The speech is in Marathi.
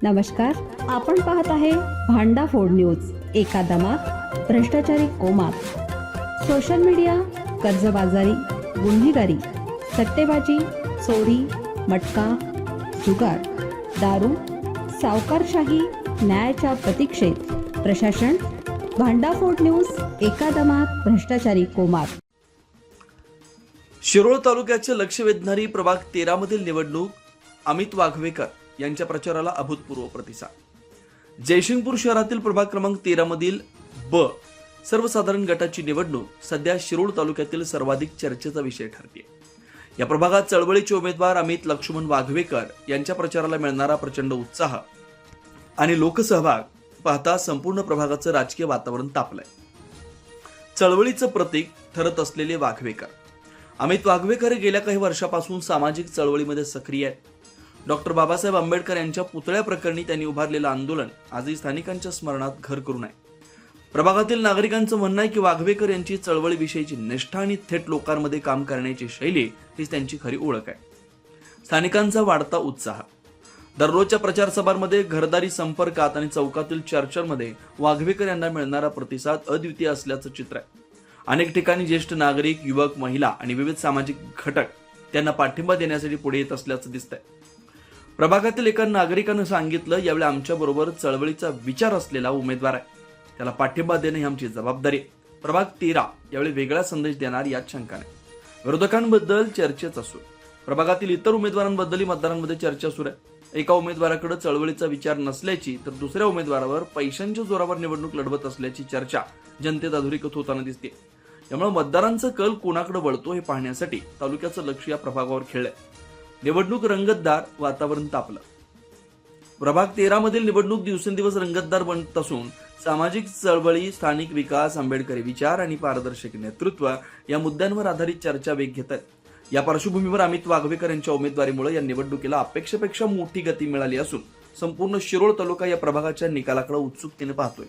नमस्कार, आपण पाहत आहे भांडाफोड न्यूज. एका दमात भ्रष्टाचारी कोमात. सोशल मीडिया, कर्जबाजारी, गुन्हेगारी, सट्टेबाजी, चोरी, मटका, जुगार, दारू, सावकारशाही, न्यायाच्या प्रतीक्षेत प्रशासन. भांडाफोड न्यूज. एका दमात भ्रष्टाचारी कोमात. शिरोळ तालुक्याचे लक्ष वेधणारी प्रभाग 13 मधील निवडणूक. अमित वाघवेकर यांच्या प्रचाराला अभूतपूर्व प्रतिसाद. जयसिंगपूर शहरातील प्रभाग क्रमांक 13 मधील ब सर्वसाधारण गटाची निवडणूक सध्या शिरोळ तालुक्यातील सर्वाधिक चर्चेचा विषय ठरते. या प्रभागात चळवळीचे उमेदवार अमित लक्ष्मण वाघवेकर यांच्या प्रचाराला मिळणारा प्रचंड उत्साह आणि लोकसहभाग पाहता संपूर्ण प्रभागाचं राजकीय वातावरण तापलंय. चळवळीचं प्रतीक ठरत असलेले वाघवेकर अमित वाघवेकर गेल्या काही वर्षापासून सामाजिक चळवळीमध्ये सक्रिय आहेत. डॉक्टर बाबासाहेब आंबेडकर यांच्या पुतळ्या प्रकरणी त्यांनी उभारलेलं आंदोलन आजही स्थानिकांच्या स्मरणात घर करून आहे. प्रभागातील नागरिकांचं म्हणणं आहे की वाघवेकर यांची चळवळीविषयीची निष्ठा आणि थेट लोकांमध्ये काम करण्याची शैली हीच त्यांची खरी ओळख आहे. स्थानिकांचा वाढता उत्साह. दररोजच्या प्रचार सभांमध्ये, घरदारी संपर्कात आणि चौकातील चर्चांमध्ये वाघवेकर यांना मिळणारा प्रतिसाद अद्वितीय असल्याचं चित्र आहे. अनेक ठिकाणी ज्येष्ठ नागरिक, युवक, महिला आणि विविध सामाजिक घटक त्यांना पाठिंबा देण्यासाठी पुढे येत असल्याचं दिसतंय. प्रभागातील एका नागरिकानं सांगितलं, यावेळी आमच्या बरोबर चळवळीचा विचार असलेला उमेदवार आहे, त्याला पाठिंबा देणं ही आमची जबाबदारी आहे. प्रभाग 13 यावेळी वेगळा संदेश देणार यात शंका नाही. विरोधकांबद्दल चर्चेच असू, प्रभागातील इतर उमेदवारांबद्दलही मतदारांमध्ये चर्चा सुरू आहे. एका उमेदवाराकडे चळवळीचा विचार नसल्याची तर दुसऱ्या उमेदवारावर पैशांच्या जोरावर निवडणूक लढवत असल्याची चर्चा जनतेत अधोरेखित होताना दिसते. त्यामुळे मतदारांचा कल कोणाकडे वळतो हे पाहण्यासाठी तालुक्याचं लक्ष या प्रभागावर खेळलंय. निवडणूक रंगतदार, वातावरण तापलं. प्रभाग 13 मधील निवडणूक दिवसेंदिवस रंगतदार बनत असून सामाजिक चळवळी, स्थानिक विकास, आंबेडकरी विचार आणि पारदर्शक नेतृत्व या मुद्द्यांवर आधारित चर्चा वेग घेत आहेत. या पार्श्वभूमीवर अमित वाघवेकर यांच्या उमेदवारीमुळे या निवडणुकीला अपेक्षेपेक्षा मोठी गती मिळाली असून संपूर्ण शिरोळ तालुका या प्रभागाच्या निकालाकडे उत्सुकतेने पाहतोय.